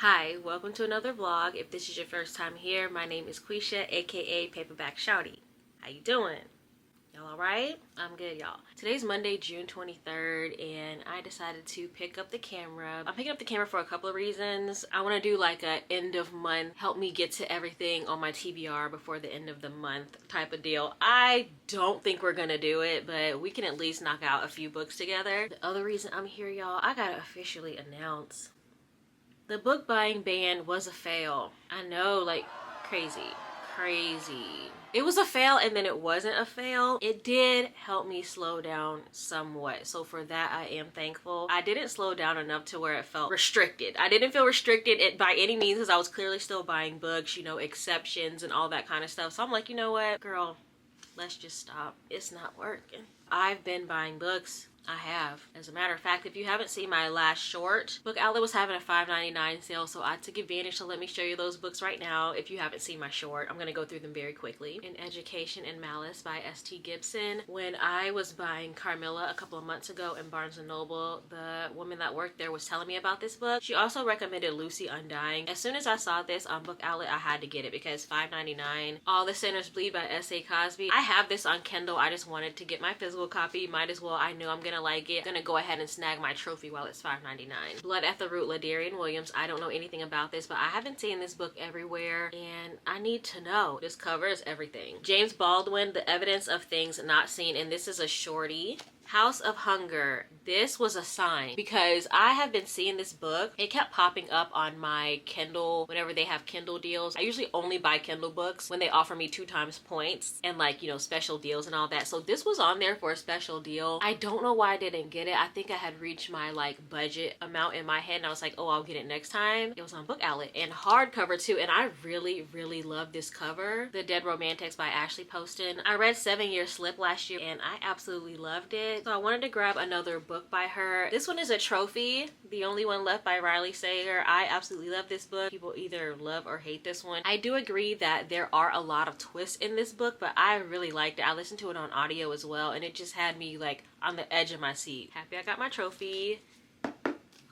Hi, welcome to another vlog. If this is your first time here, my name is Quisha, aka Paperback Shouty. How you doing? Y'all alright? I'm good, y'all. Today's Monday, June 23rd, and I decided to pick up the camera. I'm picking up the camera for a couple of reasons. I want to do like a end of month, help me get to everything on my TBR before the end of the month type of deal. I don't think we're gonna do it, but we can at least knock out a few books together. The other reason I'm here, y'all, I gotta officially announce the book buying ban was a fail. I know, like, crazy. It was a fail and then it wasn't a fail. It did help me slow down somewhat. So for that, I am thankful. I didn't slow down enough to where it felt restricted. I didn't feel restricted by any means because I was clearly still buying books, you know, exceptions and all that kind of stuff. So I'm like, you know what, girl, let's just stop. It's not working. I've been buying books. I have. As a matter of fact, if you haven't seen my last short, Book Outlet was having a $5.99 sale, so I took advantage. So let me show you those books right now. If you haven't seen my short, I'm going to go through them very quickly. In Education and Malice by S.T. Gibson. When I was buying Carmilla a couple of months ago in Barnes & Noble, the woman that worked there was telling me about this book. She also recommended Lucy Undying. As soon as I saw this on Book Outlet, I had to get it because $5.99. All the Sinners Bleed by S.A. Cosby. I have this on Kindle. I just wanted to get my physical copy. Might as well. I know I'm gonna like it. Gonna go ahead and snag my trophy while it's $5.99. Blood at the Root, Ladarian Williams. I don't know anything about this, but I haven't seen this book everywhere and I need to know. This covers everything. James Baldwin, The Evidence of Things Not Seen, and this is a shorty. House of Hunger. This was a sign because I have been seeing this book. It kept popping up on my Kindle whenever they have Kindle deals. I usually only buy Kindle books when they offer me 2 times points and, like, you know, special deals and all that. So this was on there for a special deal. I don't know why I didn't get it. I think I had reached my like budget amount in my head and I was like, oh, I'll get it next time. It was on Book Outlet and hardcover too. And I really love this cover. The Dead Romantics by Ashley Poston. I read 7 Year Slip last year and I absolutely loved it. So I wanted to grab another book by her. This one is a trophy, The Only One Left by Riley Sager. I absolutely love this book. People either love or hate this one. I do agree that there are a lot of twists in this book, but I really liked it. I listened to it on audio as well, and it just had me like on the edge of my seat. Happy I got my trophy.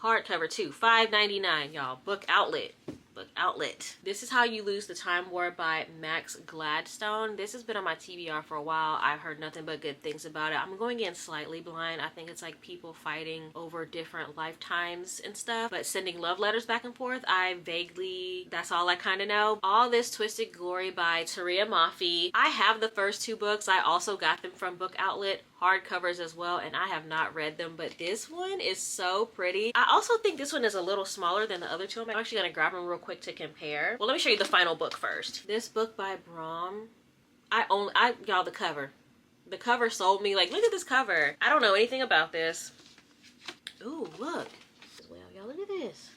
Hardcover too, $5.99, y'all. Book Outlet. Book Outlet. This is How You Lose the Time War by Max Gladstone. This has been on my TBR for a while. I've heard nothing but good things about it. I'm going in slightly blind. I think it's like people fighting over different lifetimes and stuff, but sending love letters back and forth. That's all I kind of know. All This Twisted Glory by Taria Mafi. I have the first 2 books. I also got them from Book Outlet, hardcovers as well, and I have not read them, but this one is so pretty. I also think this one is a little smaller than the other 2. I'm actually gonna grab them real quick to compare. Well, let me show you the final book first. This book by Brahm. Y'all, the cover. The cover sold me. Like, look at this cover. I don't know anything about this. Ooh, look. Well, y'all, look at this.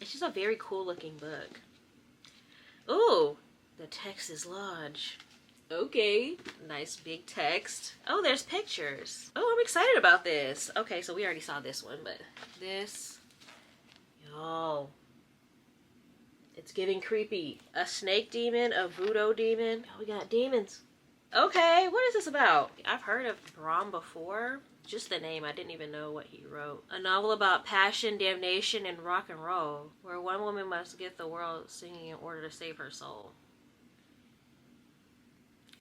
It's just a very cool looking book. Ooh, the text is large. Okay, nice big text. Oh, there's pictures. Oh, I'm excited about this. Okay, so we already saw this one, but this, y'all, it's getting creepy. A snake demon, a voodoo demon. Oh, we got demons. Okay, what is this about? I've heard of Brahm before. Just the name, I didn't even know what he wrote. A novel about passion, damnation, and rock and roll, where one woman must get the world singing in order to save her soul.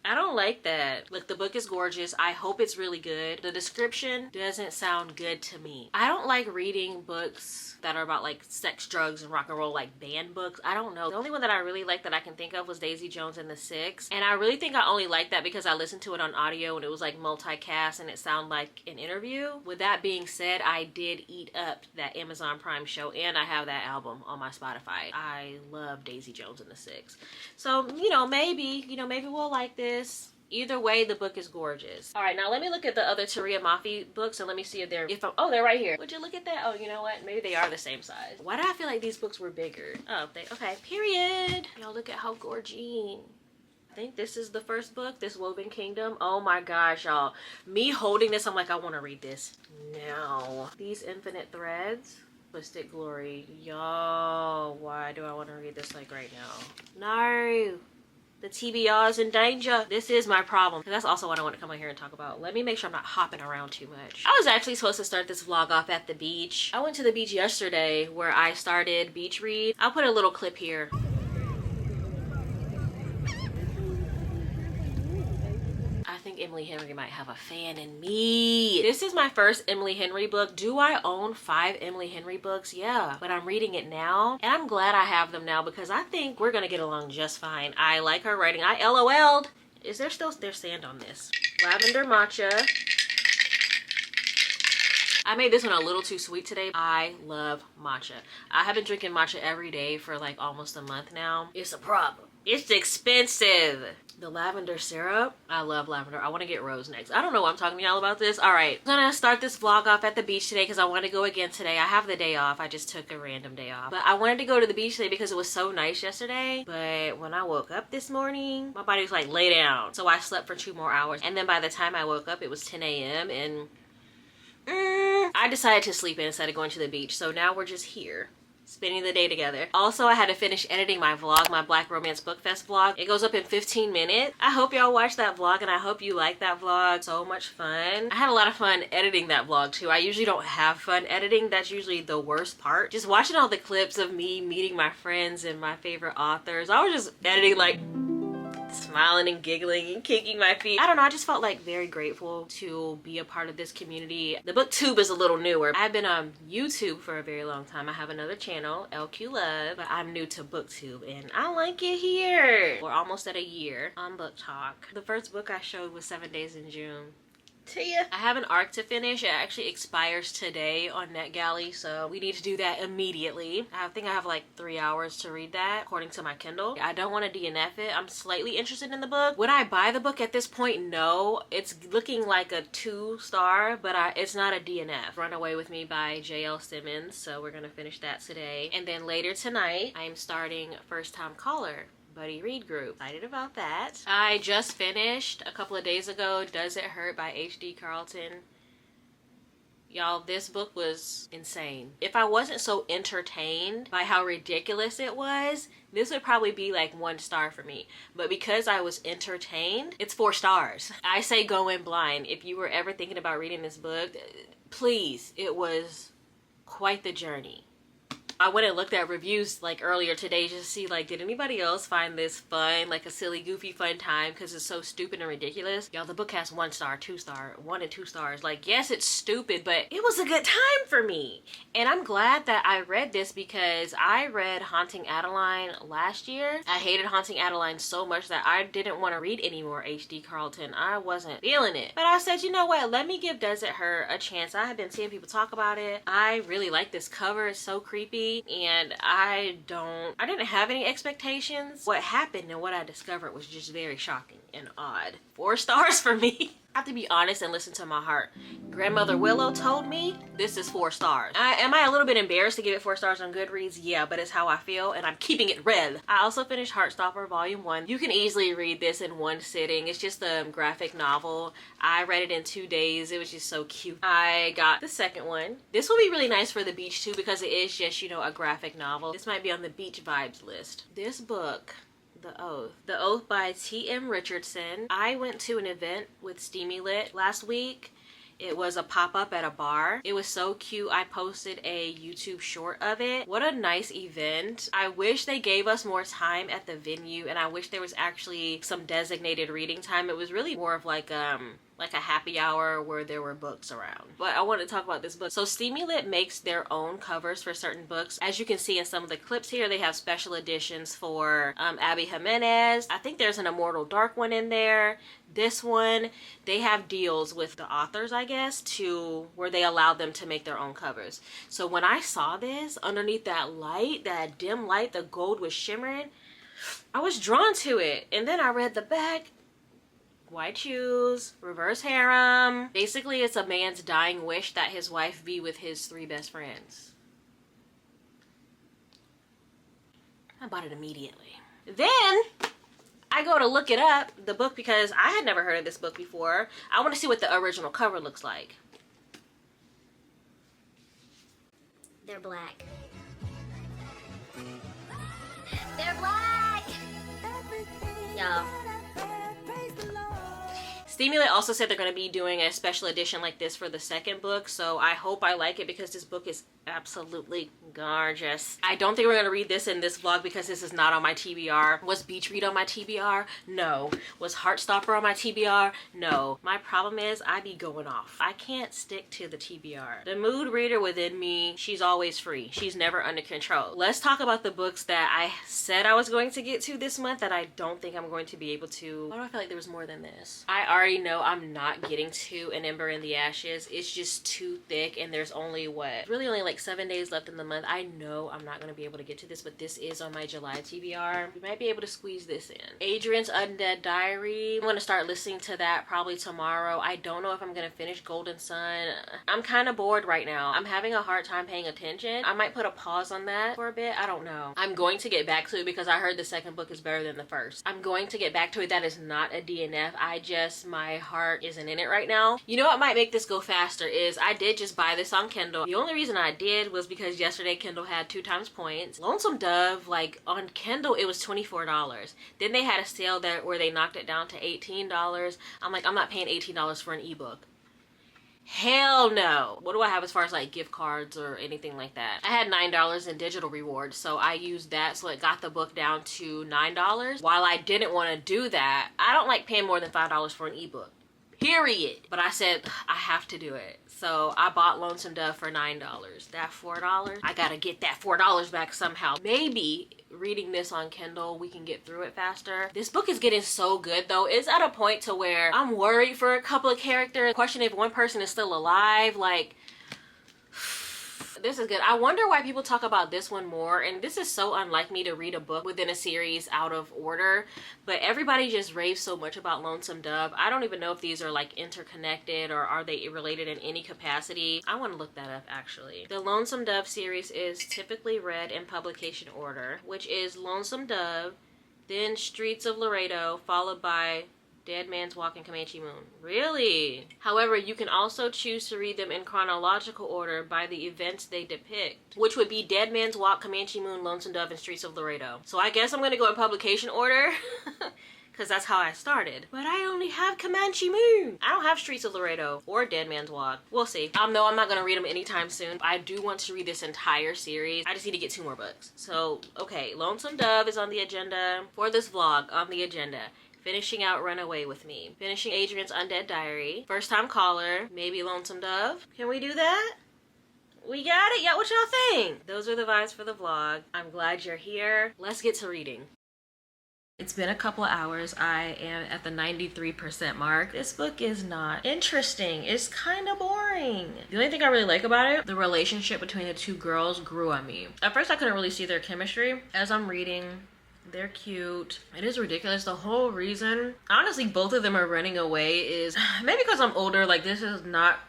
I don't like that. Look, the book is gorgeous. I hope it's really good. The description doesn't sound good to me. I don't like reading books that are about like sex, drugs, and rock and roll, like banned books. I don't know. The only one that I really liked that I can think of was Daisy Jones and the Six. And I really think I only liked that because I listened to it on audio and it was like multicast and it sounded like an interview. With that being said, I did eat up that Amazon Prime show and I have that album on my Spotify. I love Daisy Jones and the Six. So, maybe we'll like this. Either way, the book is gorgeous. All right, now let me look at the other Taria Mafi books and let me see if they're right here. Would you look at that? Oh, you know what? Maybe they are the same size. Why do I feel like these books were bigger? Oh, okay, period. Y'all look at how gorgeous. I think this is the first book, this Woven Kingdom. Oh my gosh, y'all. Me holding this, I'm like, I want to read this now. These Infinite Threads. Twisted Glory. Y'all, why do I want to read this like right now? No. The TBR is in danger. This is my problem. That's also what I want to come on here and talk about. Let me make sure I'm not hopping around too much. I was actually supposed to start this vlog off at the beach. I went to the beach yesterday where I started beach read. I'll put a little clip here. I think Emily Henry might have a fan in me. This is my first Emily Henry book. Do I own 5 Emily Henry books? Yeah, but I'm reading it now and I'm glad I have them now because I think we're gonna get along just fine. I like her writing. I LOL'd. Is there still sand on this? Lavender matcha. I made this one a little too sweet today. I love matcha. I have been drinking matcha every day for like almost a month now. It's a problem. It's expensive. The lavender syrup. I love lavender. I want to get rose next. I don't know why I'm talking to y'all about this. All right. I'm gonna start this vlog off at the beach today because I want to go again today. I have the day off. I just took a random day off. But I wanted to go to the beach today because it was so nice yesterday. But when I woke up this morning, my body was like, lay down. So I slept for 2 more hours. And then by the time I woke up, it was 10 a.m. and I decided to sleep in instead of going to the beach. So now we're just here, spending the day together. Also, I had to finish editing my vlog, my Black Romance Book Fest vlog. It goes up in 15 minutes. I hope y'all watch that vlog and I hope you like that vlog. So much fun. I had a lot of fun editing that vlog too. I usually don't have fun editing. That's usually the worst part. Just watching all the clips of me meeting my friends and my favorite authors. I was just editing like smiling and giggling and kicking my feet. I don't know, I just felt like very grateful to be a part of this community. The booktube is a little newer. I've been on YouTube for a very long time. I have another channel, LQ Love, but I'm new to booktube and I like it here. We're almost at a year on Book Talk. The first book I showed was 7 Days in June. I have an arc to finish. It actually expires today on NetGalley, so we need to do that immediately. I think I have like 3 hours to read that according to my Kindle. I don't want to DNF it. I'm slightly interested in the book. Would I buy the book at this point? No. It's looking like a 2-star, but it's not a DNF. Run Away With Me by J.L. Simmons, so we're gonna finish that today. And then later tonight, I am starting First Time Caller buddy read group. Excited about that. I just finished a couple of days ago Does It Hurt by H.D. Carlton. Y'all, this book was insane. If I wasn't so entertained by how ridiculous it was, this would probably be like 1 star for me. But because I was entertained, it's 4 stars. I say go in blind. If you were ever thinking about reading this book, please, it was quite the journey. I went and looked at reviews like earlier today just to see like, did anybody else find this fun, like a silly, goofy, fun time because it's so stupid and ridiculous? Y'all, the book has 1 star, 2 star, 1 and 2 stars. Like, yes, it's stupid, but it was a good time for me. And I'm glad that I read this because I read Haunting Adeline last year. I hated Haunting Adeline so much that I didn't want to read any more H.D. Carlton. I wasn't feeling it. But I said, you know what? Let me give Does It Hurt a chance. I have been seeing people talk about it. I really like this cover. It's so creepy. And I didn't have any expectations. What happened and what I discovered was just very shocking and odd. 4 stars for me. I have to be honest and listen to my heart. Grandmother Willow told me this is 4 stars. Am I a little bit embarrassed to give it 4 stars on Goodreads? Yeah, but it's how I feel and I'm keeping it red. I also finished Heartstopper Volume 1. You can easily read this in 1 sitting. It's just a graphic novel. I read it in 2 days. It was just so cute. I got the second one. This will be really nice for the beach too because it is just, you know, a graphic novel. This might be on the beach vibes list. This book, The Oath. The Oath by T.M. Richardson. I went to an event with Steamy Lit last week. It was a pop-up at a bar. It was so cute. I posted a YouTube short of it. What a nice event. I wish they gave us more time at the venue and I wish there was actually some designated reading time. It was really more of like a happy hour where there were books around. But I want to talk about this book. So Steamy Lit makes their own covers for certain books. As you can see in some of the clips here, they have special editions for Abby Jimenez. I think there's an Immortal Dark one in there. This one, they have deals with the authors, I guess, to where they allow them to make their own covers. So when I saw this, underneath that light, that dim light, the gold was shimmering, I was drawn to it. And then I read the back. White shoes, reverse harem. Basically, it's a man's dying wish that his wife be with his 3 best friends. I bought it immediately. Then I go to look it up, the book, because I had never heard of this book before. I want to see what the original cover looks like. They're black. They're black! No. Stimulate also said they're going to be doing a special edition like this for the second book, so I hope I like it because this book is absolutely gorgeous. I don't think we're going to read this in this vlog because this is not on my TBR. Was Beach Read on my TBR? No. Was Heartstopper on my TBR? No. My problem is I be going off. I can't stick to the TBR. The mood reader within me, she's always free. She's never under control. Let's talk about the books that I said I was going to get to this month that I don't think I'm going to be able to. Why do I feel like there was more than this? I already know I'm not getting to An Ember in the Ashes. It's just too thick and there's only really only like 7 days left in the month. I know I'm not going to be able to get to this, but this is on my July TBR. We might be able to squeeze this in. Adrian's Undead Diary. I'm going to start listening to that probably tomorrow. I don't know if I'm going to finish Golden Sun. I'm kind of bored right now. I'm having a hard time paying attention. I might put a pause on that for a bit. I don't know. I'm going to get back to it because I heard the second book is better than the first. I'm going to get back to it. That is not a DNF. My heart isn't in it right now. You know what might make this go faster is I did just buy this on Kindle. The only reason I did was because yesterday Kindle had 2 times points. Lonesome Dove, like on Kindle, it was $24. Then they had a sale there where they knocked it down to $18. I'm like, I'm not paying $18 for an ebook. Hell no. What do I have as far as like gift cards or anything like that? I had $9 in digital rewards, so I used that, so it got the book down to $9. While I didn't want to do that, I don't like paying more than $5 for an ebook. Period. But I said, I have to do it. So I bought Lonesome Dove for $9. That $4, I gotta get that $4 back somehow. Maybe reading this on Kindle, we can get through it faster. This book is getting so good though. It's at a point to where I'm worried for a couple of characters. Question if one person is still alive. Like, this is good. I wonder why people talk about this one more, and this is so unlike me to read a book within a series out of order, but everybody just raves so much about Lonesome Dove. I don't even know if these are like interconnected or are they related in any capacity. I want to look that up actually. The Lonesome Dove series is typically read in publication order, which is Lonesome Dove, then Streets of Laredo, followed by Dead Man's Walk and Comanche Moon. Really? However, you can also choose to read them in chronological order by the events they depict, which would be Dead Man's Walk, Comanche Moon, Lonesome Dove, and Streets of Laredo. So I guess I'm gonna go in publication order because that's how I started. But I only have Comanche Moon. I don't have Streets of Laredo or Dead Man's Walk. We'll see. No, I'm not gonna read them anytime soon. I do want to read this entire series. I just need to get 2 more books. So, okay, Lonesome Dove is on the agenda for this vlog. On the agenda. Finishing out Runaway with Me. Finishing Adrian's Undead Diary. First Time Caller. Maybe Lonesome Dove. Can we do that? We got it? Yeah, what y'all think? Those are the vibes for the vlog. I'm glad you're here. Let's get to reading. It's been a couple hours. I am at the 93% mark. This book is not interesting. It's kind of boring. The only thing I really like about it, the relationship between the 2 girls grew on me. At first I couldn't really see their chemistry. As I'm reading, they're cute. It is ridiculous. The whole reason, honestly, both of them are running away is maybe because I'm older. Like, this is not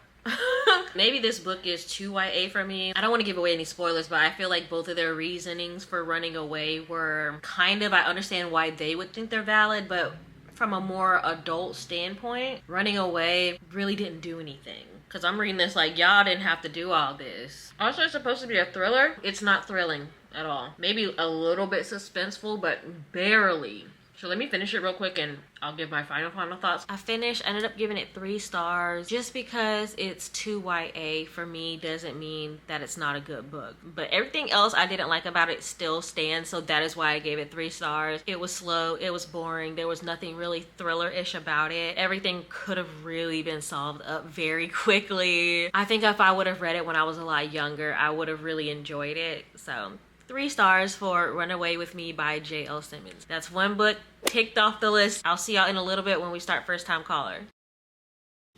maybe this book is too YA for me. I don't want to give away any spoilers, but I feel like both of their reasonings for running away were kind of, I understand why they would think they're valid, but from a more adult standpoint, running away really didn't do anything. Because I'm reading this like, y'all didn't have to do all this. Also, it's supposed to be a thriller. It's not thrilling at all. Maybe a little bit suspenseful, but barely. So let me finish it real quick and I'll give my final thoughts. I ended up giving it 3 stars. Just because it's too YA for me doesn't mean that it's not a good book. But everything else I didn't like about it still stands, so that is why I gave it 3 stars. It was slow, it was boring, there was nothing really thriller-ish about it. Everything could have really been solved up very quickly. I think if I would have read it when I was a lot younger, I would have really enjoyed it. So 3 stars for Runaway with Me by J.L. Simmons. That's 1 book ticked off the list. I'll see y'all in a little bit when we start First Time Caller.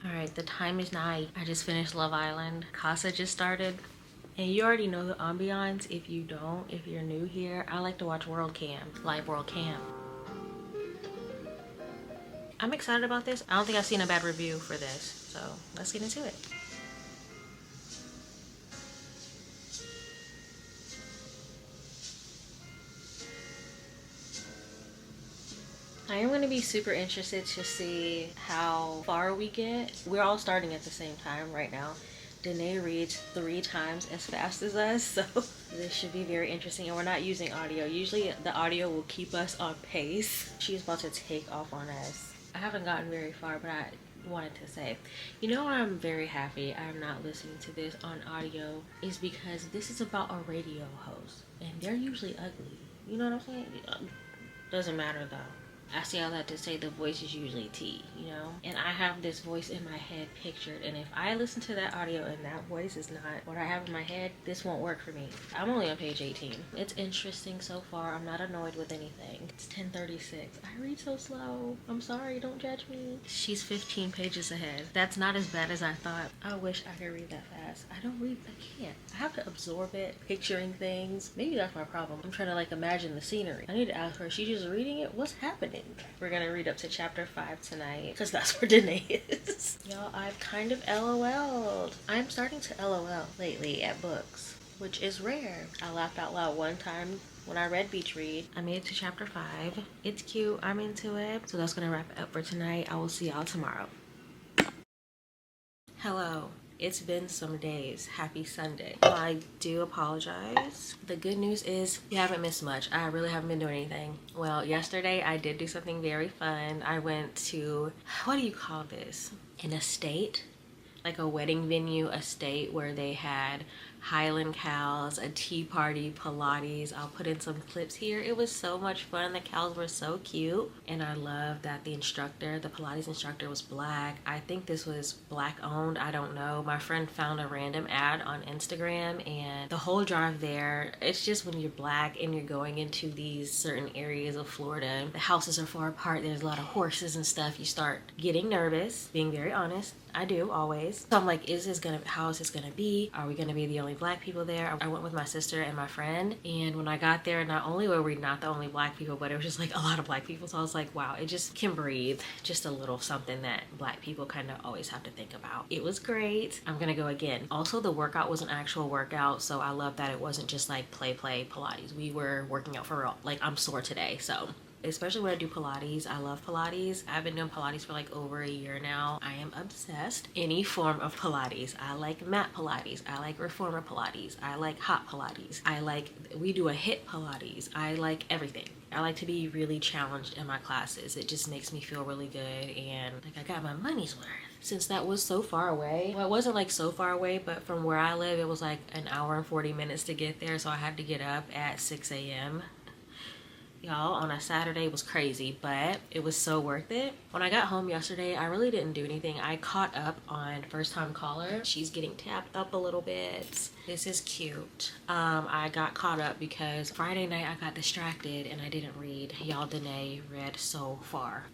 Alright, the time is 9. I just finished Love Island. Casa just started. And you already know the ambiance. If you don't, if you're new here, I like to watch World Cam, live World Cam. I'm excited about this. I don't think I've seen a bad review for this. So let's get into it. I am going to be super interested to see how far we get. We're all starting at the same time right now. Danae reads 3 times as fast as us, so this should be very interesting. And we're not using audio. Usually the audio will keep us on pace. She's about to take off on us. I haven't gotten very far, but I wanted to say, you know, I'm very happy I'm not listening to this on audio is because this is about a radio host and they're usually ugly. You know what I'm saying? Doesn't matter though. I say all that to say the voice is usually T, you know? And I have this voice in my head pictured, and if I listen to that audio and that voice is not what I have in my head, this won't work for me. I'm only on page 18. It's interesting so far. I'm not annoyed with anything. It's 10:36. I read so slow. I'm sorry, don't judge me. She's 15 pages ahead. That's not as bad as I thought. I wish I could read that fast. I can't. I have to absorb it, picturing things. Maybe that's my problem. I'm trying to like imagine the scenery. I need to ask her, is she just reading it? What's happening? We're gonna read up to chapter 5 tonight because that's where Danae is. Y'all, I've kind of LOL'd. I'm starting to LOL lately at books, which is rare. I laughed out loud one time when I read Beach Read. I made it to chapter 5. It's cute. I'm into it. So that's gonna wrap it up for tonight. I will see y'all tomorrow. Hello. It's been some days. Happy Sunday. Well, I do apologize. The good news is you haven't missed much. I really haven't been doing anything. Well, yesterday I did do something very fun. I went to, what do you call this? An estate? Like a wedding venue estate where they had Highland cows, a tea party, Pilates. I'll put in some clips here. It was so much fun. The cows were so cute. And I love that the Pilates instructor was black. I think this was black owned. I don't know. My friend found a random ad on Instagram and the whole drive there, it's just when you're black and you're going into these certain areas of Florida, the houses are far apart. There's a lot of horses and stuff. You start getting nervous, being very honest. I do, always. So I'm like, how is this gonna be? Are we gonna be the only black people there? I went with my sister and my friend, and when I got there, not only were we not the only black people, but it was just like a lot of black people. So I was like, wow, it just can breathe. Just a little something that black people kind of always have to think about. It was great. I'm gonna go again. Also, the workout was an actual workout, so I love that it wasn't just like play Pilates. We were working out for real. Like, I'm sore today, so. Especially when I do Pilates. I love Pilates. I've been doing Pilates for like over a year now. I am obsessed. Any form of Pilates. I like mat Pilates. I like reformer Pilates. I like hot Pilates. We do a hit Pilates. I like everything. I like to be really challenged in my classes. It just makes me feel really good and like I got my money's worth. Since that was so far away, well, it wasn't like so far away, but from where I live, it was like an hour and 40 minutes to get there. So I had to get up at 6 a.m. Y'all, on a Saturday was crazy, but it was so worth it. When I got home yesterday, I really didn't do anything. I caught up on First Time Caller. She's getting tapped up a little bit. This is cute. I got caught up because Friday night I got distracted and I didn't read. Y'all, Danae read so far.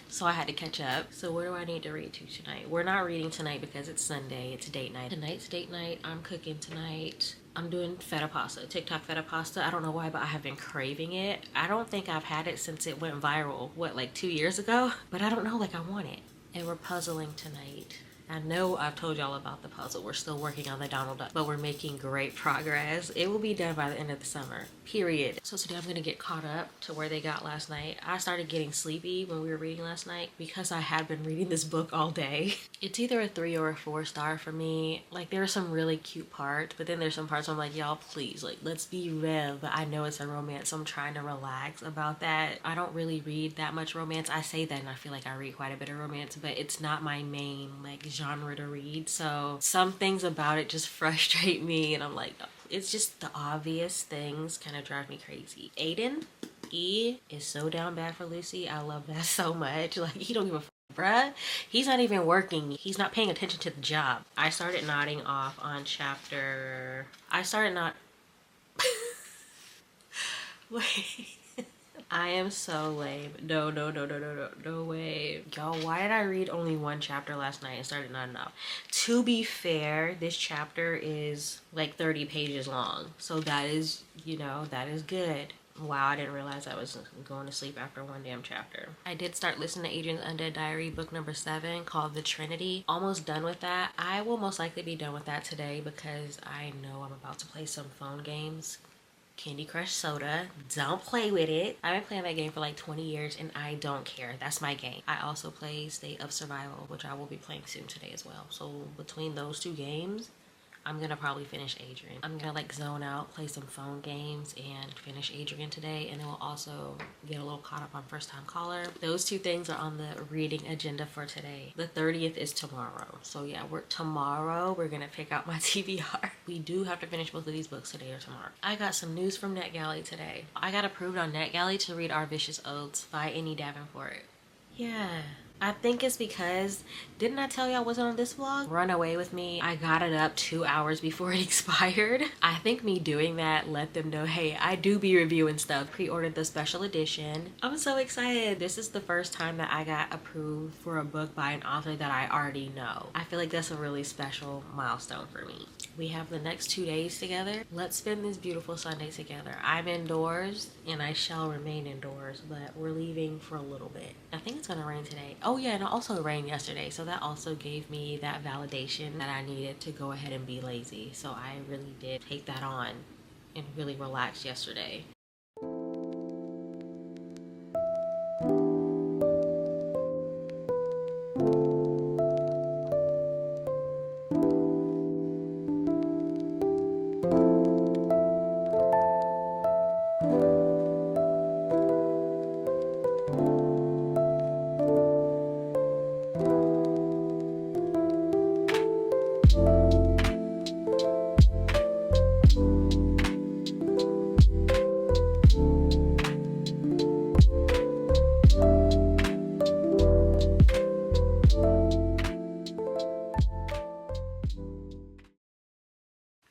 So I had to catch up. So what do I need to read to tonight? We're not reading tonight because it's Sunday. It's date night. Tonight's date night. I'm cooking tonight. I'm doing feta pasta, TikTok feta pasta. I don't know why, but I have been craving it. I don't think I've had it since it went viral, like 2 years ago? But I don't know, like I want it. And we're puzzling tonight. I know I've told y'all about the puzzle. We're still working on the Donald Duck, but we're making great progress. It will be done by the end of the summer, period. So today I'm gonna get caught up to where they got last night. I started getting sleepy when we were reading last night because I had been reading this book all day. It's either a 3 or a 4 star for me. Like, there are some really cute parts, but then there's some parts where I'm like, y'all, please, like, let's be real. But I know it's a romance, so I'm trying to relax about that. I don't really read that much romance. I say that and I feel like I read quite a bit of romance, but it's not my main, like, genre to read. So some things about it just frustrate me, and I'm like, oh, it's just the obvious things kind of drive me crazy. Aiden, E, is so down bad for Lucy. I love that so much. Like, he don't give a fuck. Bruh, he's not even working. He's not paying attention to the job. I started nodding off on chapter... Wait. I am so lame. No way. Y'all, why did I read only 1 chapter last night and started nodding off? To be fair, this chapter is like 30 pages long. So that is, that is good. Wow, I didn't realize I was going to sleep after 1 damn chapter. I did start listening to Adrian's Undead Diary, book number 7, called The Trinity. Almost done with that. I will most likely be done with that today because I know I'm about to play some phone games. Candy Crush Soda. Don't play with it. I've been playing that game for like 20 years and I don't care. That's my game. I also play State of Survival, which I will be playing soon today as well. So between those 2 games, I'm gonna probably finish Adrian. I'm gonna like zone out, play some phone games, and finish Adrian today, and then we'll also get a little caught up on First Time Caller. Those two things are on the reading agenda for today. The 30th is tomorrow. So yeah, tomorrow we're gonna pick out my TBR. We do have to finish both of these books today or tomorrow. I got some news from NetGalley today. I got approved on NetGalley to read Our Vicious Oaths by Annie Davenport. Yeah. I think it's because, didn't I tell you I wasn't on this vlog? Run Away With Me. I got it up 2 hours before it expired. I think me doing that let them know, hey, I do be reviewing stuff. Pre-ordered the special edition. I'm so excited. This is the first time that I got approved for a book by an author that I already know. I feel like that's a really special milestone for me. We have the next 2 days together. Let's spend this beautiful Sunday together. I'm indoors and I shall remain indoors, but we're leaving for a little bit. I think it's gonna rain today. Oh yeah, and it also rained yesterday, so that also gave me that validation that I needed to go ahead and be lazy. So I really did take that on and really relax yesterday.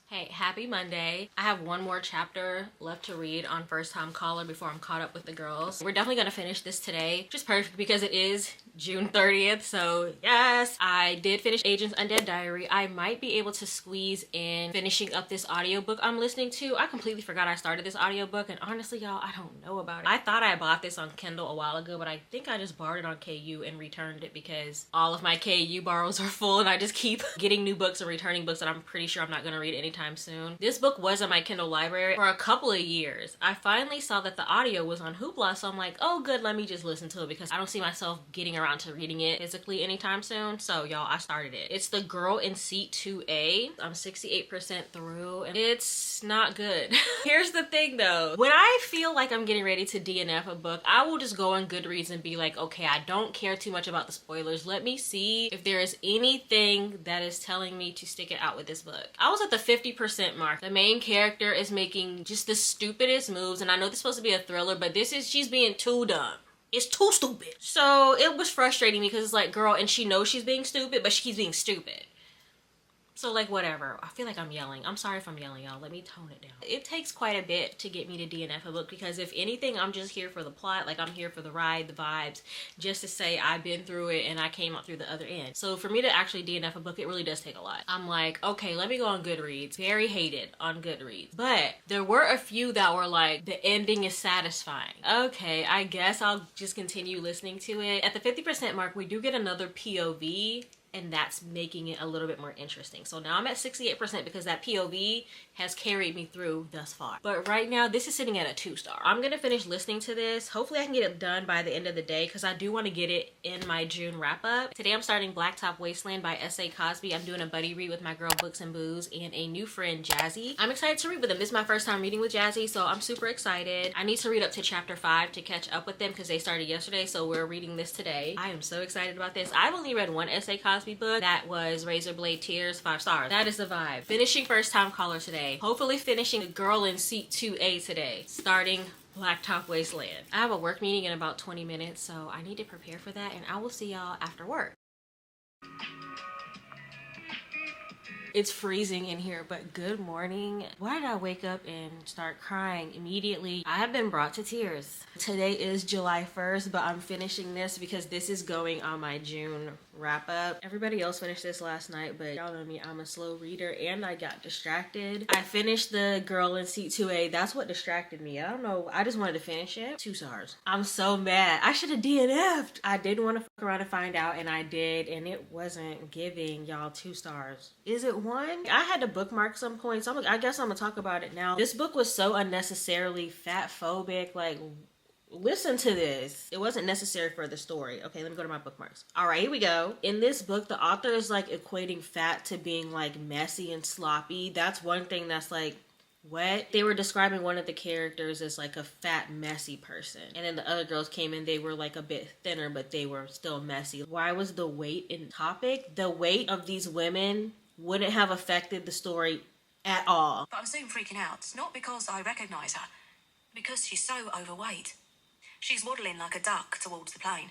Hey, happy Monday. I have one more chapter left to read on First Time Caller before I'm caught up with the girls. We're definitely gonna finish this today, which is perfect because it is June 30th, so yes. I did finish Agent's Undead Diary. I might be able to squeeze in finishing up this audiobook I'm listening to. I completely forgot I started this audiobook, and honestly, y'all, I don't know about it. I thought I bought this on Kindle a while ago, but I think I just borrowed it on KU and returned it because all of my KU borrows are full, and I just keep getting new books and returning books that I'm pretty sure I'm not gonna read anytime soon. This book was in my Kindle library for a couple of years. I finally saw that the audio was on Hoopla, so I'm like, oh good, let me just listen to it because I don't see myself getting around to reading it physically anytime soon. So y'all, I started it. It's The Girl in Seat 2A. I'm 68% through and it's not good. Here's the thing though. When I feel like I'm getting ready to DNF a book, I will just go on Goodreads and be like, okay, I don't care too much about the spoilers. Let me see if there is anything that is telling me to stick it out with this book. I was at the 50% mark. The main character is making just the stupidest moves, and I know this is supposed to be a thriller, but she's being too dumb. It's too stupid. So it was frustrating me because it's like, girl, and she knows she's being stupid, but she keeps being stupid. So like, whatever. I feel like I'm yelling. I'm sorry if I'm yelling, y'all. Let me tone it down. It takes quite a bit to get me to DNF a book because if anything, I'm just here for the plot. Like, I'm here for the ride, the vibes, just to say I've been through it and I came out through the other end. So for me to actually DNF a book, it really does take a lot. I'm like, okay, let me go on Goodreads. Very hated on Goodreads. But there were a few that were like, the ending is satisfying. Okay, I guess I'll just continue listening to it. At the 50% mark, we do get another POV, and that's making it a little bit more interesting. So now I'm at 68% because that POV has carried me through thus far. But right now, this is sitting at a 2-star. I'm gonna finish listening to this. Hopefully I can get it done by the end of the day because I do want to get it in my June wrap up. Today I'm starting Blacktop Wasteland by S.A. Cosby. I'm doing a buddy read with my girl Books and Booze and a new friend, Jazzy. I'm excited to read with them. This is my first time reading with Jazzy, so I'm super excited. I need to read up to chapter 5 to catch up with them because they started yesterday, so we're reading this today. I am so excited about this. I've only read one S.A. Cosby book. That was Razorblade Tears, 5 stars. That is the vibe. Finishing First Time Caller today. Hopefully finishing The Girl in Seat 2A today. Starting Blacktop Wasteland. I have a work meeting in about 20 minutes, so I need to prepare for that, and I will see y'all after work. It's freezing in here, but good morning. Why did I wake up and start crying immediately? I have been brought to tears. Today is July 1st, but I'm finishing this because this is going on my June wrap up. Everybody else finished this last night, but y'all know me, I'm a slow reader and I got distracted. I finished The Girl in Seat 2A. That's what distracted me. I don't know. I just wanted to finish it. 2 stars. I'm so mad. I should have DNF'd. I did want to fuck around and find out, and I did, and it wasn't giving y'all 2 stars. Is it 1? I had to bookmark some points. I guess I'm gonna talk about it now. This book was so unnecessarily fat phobic. Like, Listen to this. It wasn't necessary for the story. Okay, let me go to my bookmarks. All right, here we go. In this book, the author is like equating fat to being like messy and sloppy. That's one thing that's like, what? They were describing one of the characters as like a fat, messy person. And then the other girls came in, they were like a bit thinner, but they were still messy. Why was the weight in topic? The weight of these women wouldn't have affected the story at all. But I'm soon freaking out, not because I recognise her, because she's so overweight. She's waddling like a duck towards the plane.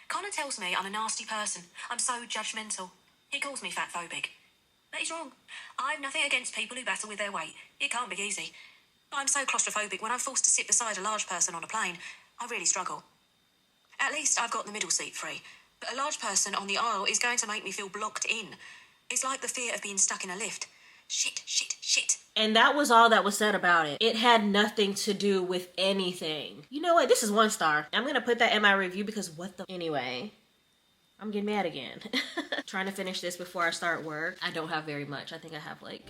Connor tells me I'm a nasty person. I'm so judgmental. He calls me fatphobic. But he's wrong. I've nothing against people who battle with their weight. It can't be easy. But I'm so claustrophobic when I'm forced to sit beside a large person on a plane. I really struggle. At least I've got the middle seat free. But a large person on the aisle is going to make me feel blocked in. It's like the fear of being stuck in a lift. Shit, shit, shit. And that was all that was said about it. It had nothing to do with anything. You know what? This is 1 star. I'm gonna put that in my review because what the... Anyway, I'm getting mad again. Trying to finish this before I start work. I don't have very much. I think I have like...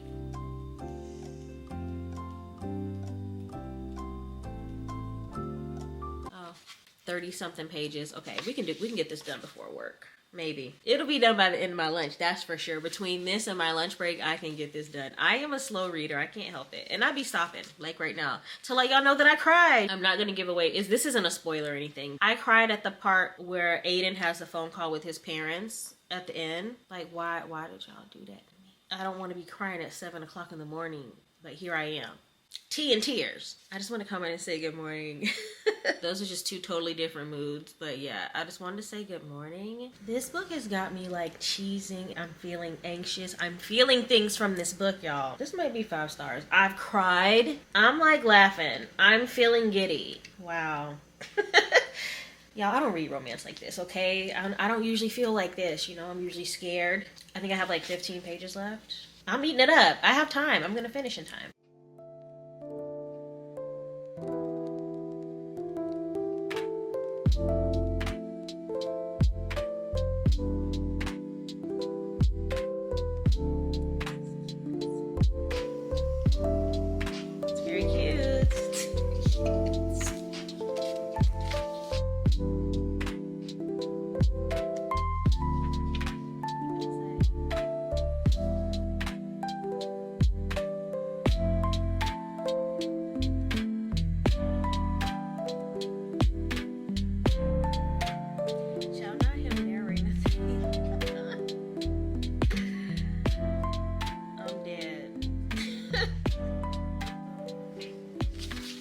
30-something pages. Okay, we can get this done before work. Maybe. It'll be done by the end of my lunch, that's for sure. Between this and my lunch break, I can get this done. I am a slow reader. I can't help it. And I be stopping, like right now, to let y'all know that I cried. I'm not gonna give away, this isn't a spoiler or anything. I cried at the part where Aiden has a phone call with his parents at the end. Like, why did y'all do that to me? I don't want to be crying at 7 o'clock in the morning, but here I am. Tea and tears. I just want to come in and say good morning. Those are just 2 totally different moods. But yeah, I just wanted to say good morning. This book has got me like cheesing. I'm feeling anxious. I'm feeling things from this book, y'all. This might be 5 stars. I've cried. I'm like laughing. I'm feeling giddy. Wow. Y'all, I don't read romance like this, okay? I don't usually feel like this, you know? I'm usually scared. I think I have like 15 pages left. I'm eating it up. I have time. I'm gonna finish in time.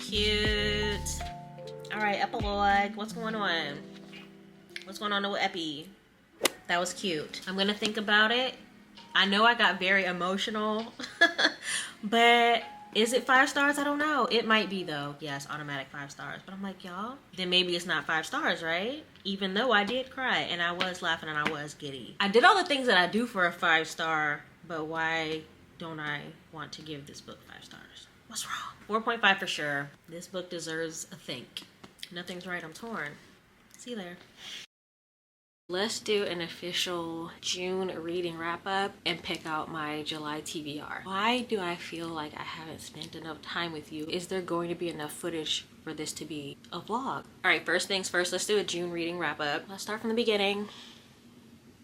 Cute. All right, epilogue. What's going on? What's going on with Epi? That was cute. I'm gonna think about it. I know I got very emotional, but is it 5 stars? I don't know. It might be though. Yes, automatic 5 stars. But I'm like, y'all, then maybe it's not 5 stars, right? Even though I did cry and I was laughing and I was giddy. I did all the things that I do for a 5 star, but why don't I want to give this book 5 stars? What's wrong? 4.5 for sure. This book deserves a think. Nothing's right, I'm torn. See you there. Let's do an official June reading wrap up and pick out my July TBR. Why do I feel like I haven't spent enough time with you? Is there going to be enough footage for this to be a vlog? All right, first things first, let's do a June reading wrap up. Let's start from the beginning.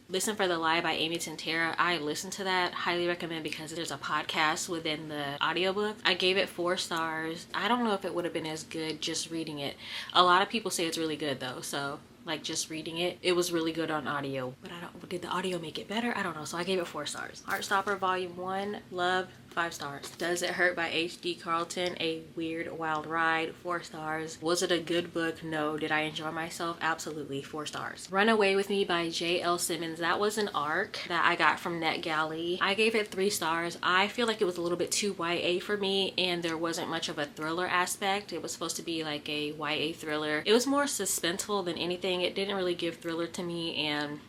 Listen for the Lie by Amy Tintera. I listened to that. Highly recommend because there's a podcast within the audiobook. I gave it 4 stars. I don't know if it would have been as good just reading it. A lot of people say it's really good though, so like just reading it, it was really good on audio. But did the audio make it better? I don't know, so I gave it 4 stars. Heartstopper Volume 1, Love, 5 stars. Does It Hurt by H.D. Carlton, A Weird Wild Ride, 4 stars. Was it a good book? No. Did I enjoy myself? Absolutely, 4 stars. Run Away With Me by J.L. Simmons. That was an ARC that I got from NetGalley. I gave it 3 stars. I feel like it was a little bit too YA for me and there wasn't much of a thriller aspect. It was supposed to be like a YA thriller. It was more suspenseful than anything. It didn't really give thriller to me and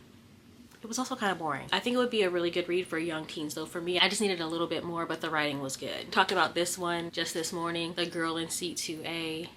it was also kind of boring. I think it would be a really good read for young teens though. For me, I just needed a little bit more, but the writing was good. Talked about this one just this morning, The Girl in Seat 2A.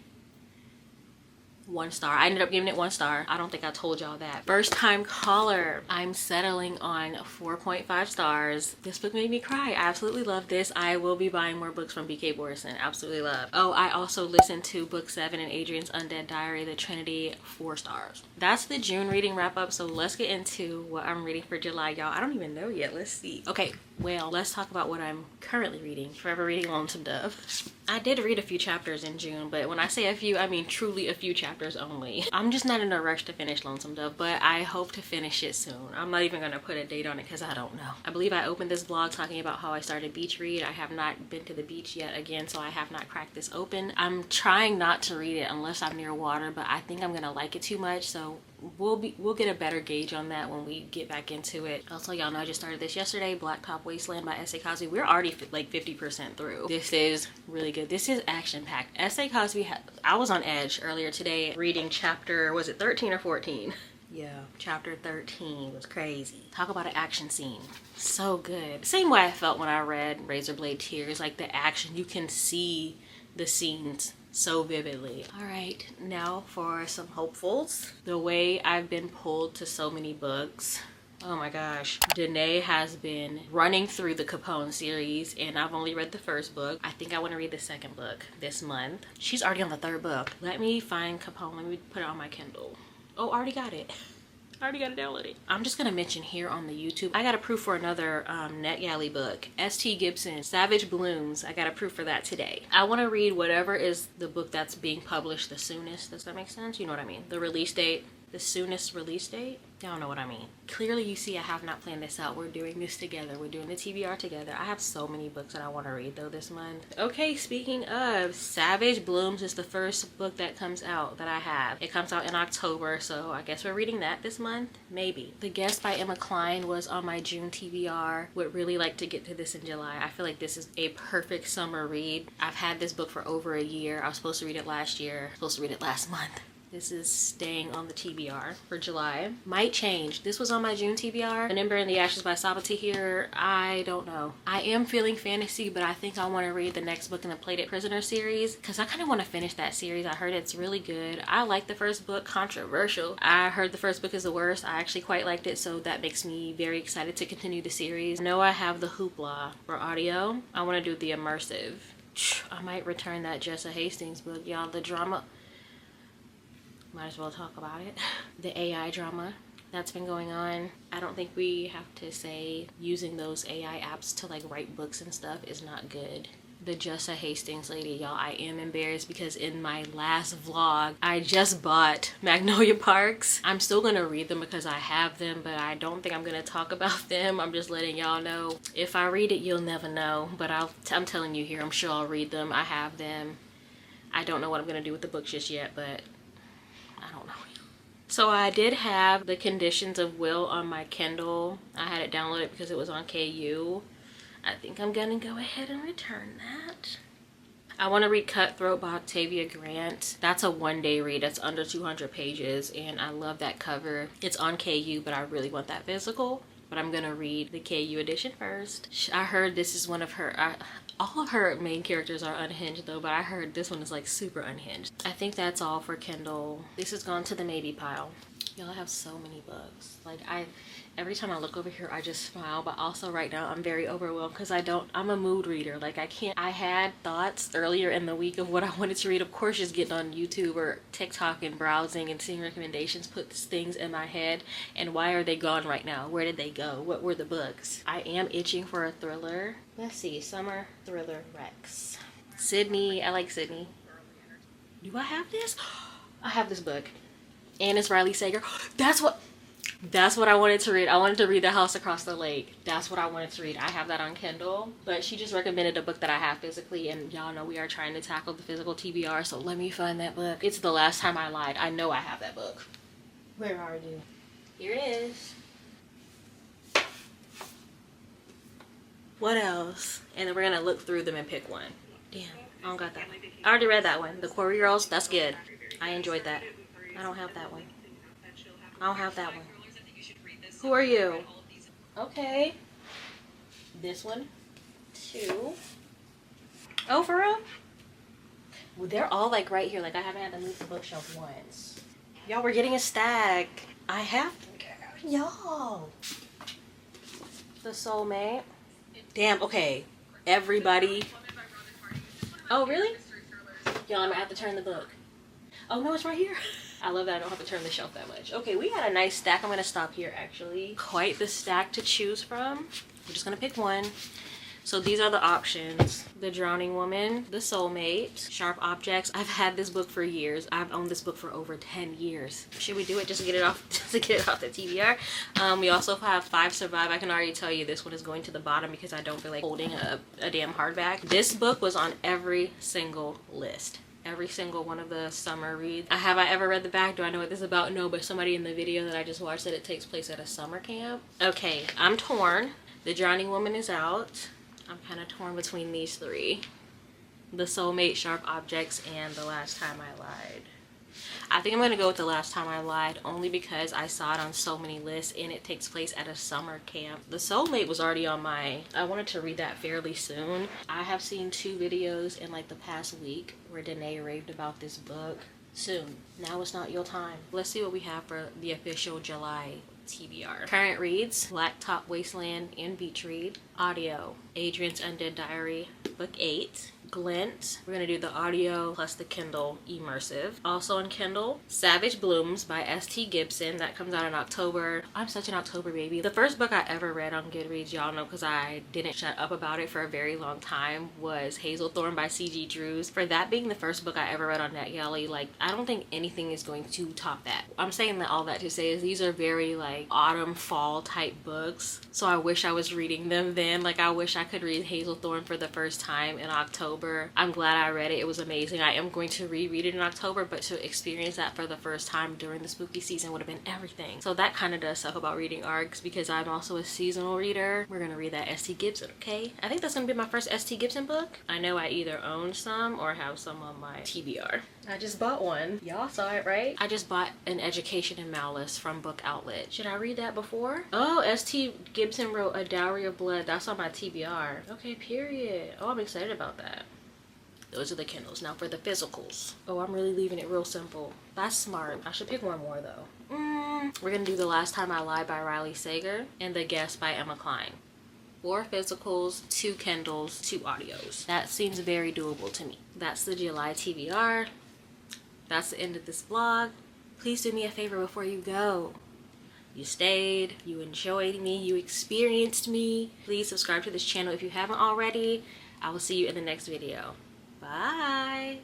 1 star. I ended up giving it 1 star. I don't think I told y'all that. First time caller. I'm settling on 4.5 stars. This book made me cry. I absolutely love this. I will be buying more books from BK Borison. Absolutely love. Oh, I also listened to book 7 in Adrian's Undead Diary, The Trinity, 4 stars. That's the June reading wrap up. So let's get into what I'm reading for July, y'all. I don't even know yet. Let's see. Okay, well, let's talk about what I'm currently reading. Forever reading Lonesome Dove. I did read a few chapters in June, but when I say a few, I mean truly a few chapters only. I'm just not in a rush to finish Lonesome Dove, but I hope to finish it soon. I'm not even gonna put a date on it because I don't know. I believe I opened this vlog talking about how I started beach read. I have not been to the beach yet again, so I have not cracked this open. I'm trying not to read it unless I'm near water, but I think I'm gonna like it too much, so we'll get a better gauge on that when we get back into it. Also, y'all know I just started this yesterday, Blacktop Wasteland by S.A. Cosby. We're already like 50% through. This is really good. This is action-packed. S.A. Cosby, I was on edge earlier today reading chapter, was it 13 or 14? Yeah, chapter 13 was crazy. Talk about an action scene. So good. Same way I felt when I read Razorblade Tears. Like the action, you can see the scenes so vividly. All right, now for some hopefuls. The way I've been pulled to so many books. Oh my gosh. Danae has been running through the Capone series and I've only read the first book. I think I want to read the second book this month. She's already on the 3rd book. Let me find Capone. Let me put it on my Kindle. Oh, already got it. I already got it downloaded. I'm just gonna mention here on the YouTube, I got approved for another NetGalley book. S.T. Gibson, Savage Blooms. I got approved for that today. I want to read whatever is the book that's being published the soonest. Does that make sense? You know what I mean? The release date. The soonest release date? Y'all know what I mean. Clearly you see I have not planned this out. We're doing this together. We're doing the TBR together. I have so many books that I want to read though this month. Okay, speaking of, Savage Blooms is the first book that comes out that I have. It comes out in October, so I guess we're reading that this month? Maybe. The Guest by Emma Cline was on my June TBR. Would really like to get to this in July. I feel like this is a perfect summer read. I've had this book for over a year. I was supposed to read it last year. Supposed to read it last month. This is staying on the TBR for July. Might change. This was on my June TBR. An Ember in the Ashes by Sabati here. I don't know. I am feeling fantasy, but I think I want to read the next book in the Plated Prisoner series because I kind of want to finish that series. I heard it's really good. I like the first book. Controversial. I heard the first book is the worst. I actually quite liked it, so that makes me very excited to continue the series. I know I have the Hoopla for audio. I want to do the immersive. I might return that Jessa Hastings book, y'all. The drama. Might as well talk about it. The AI drama that's been going on. I don't think we have to say using those AI apps to like write books and stuff is not good. The Jessa Hastings lady, y'all, I am embarrassed because in my last vlog, I just bought Magnolia Parks. I'm still gonna read them because I have them, but I don't think I'm gonna talk about them. I'm just letting y'all know. If I read it, you'll never know, but I'm telling you here, I'm sure I'll read them. I have them. I don't know what I'm gonna do with the books just yet, but I don't know. So I did have The Conditions of Will on my Kindle. I had it downloaded because it was on KU. I think I'm gonna go ahead and return that. I want to read Cutthroat by Octavia Grant. That's a one-day read. That's under 200 pages and I love that cover. It's on KU, but I really want that physical. But I'm gonna read the KU edition first. I heard this is one of her... all of her main characters are unhinged though, but I heard this one is like super unhinged. I think that's all for Kindle. This has gone to the maybe pile. Y'all, have so many books. Like every time I look over here, I just smile, but also right now I'm very overwhelmed because I'm a mood reader. Like I had thoughts earlier in the week of what I wanted to read. Of course, just getting on YouTube or TikTok and browsing and seeing recommendations puts things in my head. And why are they gone right now? Where did they go? What were the books? I am itching for a thriller. Let's see, Summer Thriller Rex. Sydney, I like Sydney. Do I have this? I have this book. And it's Riley Sager. That's what I wanted to read. I wanted to read The House Across the Lake. That's what I wanted to read. I have that on Kindle. But she just recommended a book that I have physically. And y'all know we are trying to tackle the physical TBR. So let me find that book. It's The Last Time I Lied. I know I have that book. Where are you? Here it is. What else? And then we're going to look through them and pick one. Damn, I don't got that one. I already read that one. The Quarry Girls. That's good. I enjoyed that. I don't have that one. I don't have that one. Who are you? Okay. This one. 2. Oh, for real? Well, they're all like right here. Like I haven't had to move the bookshelf once. Y'all, we're getting a stack. I have, y'all. The Soulmate. Damn, okay. Everybody. Oh, really? Y'all, I'm gonna have to turn the book. Oh, no, it's right here. I love that I don't have to turn the shelf that much. Okay, we got a nice stack. I'm gonna stop here, actually. Quite the stack to choose from. We're just gonna pick one. So these are the options. The Drowning Woman, The Soulmate, Sharp Objects. I've had this book for years. I've owned this book for over 10 years. Should we do it just to get it off, the TBR? We also have 5 Survive. I can already tell you this one is going to the bottom because I don't feel like holding a damn hardback. This book was on every single list. Every single one of the summer reads. Have I ever read the back? Do I know what this is about? No, but somebody in the video that I just watched said it takes place at a summer camp. Okay, I'm torn. The Drowning Woman is out. I'm kind of torn between these 3. The Soulmate, Sharp Objects, and The Last Time I Lied. I think I'm going to go with The Last Time I Lied only because I saw it on so many lists and it takes place at a summer camp. The Soulmate was already on I wanted to read that fairly soon. I have seen 2 videos in like the past week where Danae raved about this book. Soon. Now is not your time. Let's see what we have for the official July TBR. Current reads: Blacktop Wasteland and Beach Read. Audio: Adrian's Undead Diary, Book 8. Glint. We're gonna do the audio plus the Kindle immersive. Also on Kindle, Savage Blooms by S.T. Gibson. That comes out in October. I'm such an October baby. The first book I ever read on Goodreads, y'all know because I didn't shut up about it for a very long time, was Hazelthorn by C.G. Drews. For that being the first book I ever read on NetGalley, like, I don't think anything is going to top that. I'm saying that all that to say is these are very like autumn, fall type books. So I wish I was reading them then. Like, I wish I could read Hazelthorn for the first time in October. I'm glad I read it. It was amazing. I am going to reread it in October, but to experience that for the first time during the spooky season would have been everything. So that kind of does suck about reading ARCs because I'm also a seasonal reader. We're gonna read that S.T. Gibson, okay? I think that's gonna be my first S.T. Gibson book. I know I either own some or have some on my TBR. I just bought one. Y'all saw it, right? I just bought An Education in Malice from Book Outlet. Should I read that before? Oh, S.T. Gibson wrote A Dowry of Blood. That's on my TBR. Okay, period. Oh, I'm excited about that. Those are the Kindles. Now for the physicals. Oh, I'm really leaving it real simple. That's smart. I should pick one more though. We're gonna do The Last Time I Lied by Riley Sager and The Guest by Emma Cline. 4 physicals, 2 Kindles, 2 audios. That seems very doable to me. That's the July TBR. That's the end of this vlog. Please do me a favor before you go. You stayed, you enjoyed me, you experienced me. Please subscribe to this channel if you haven't already. I will see you in the next video. Bye.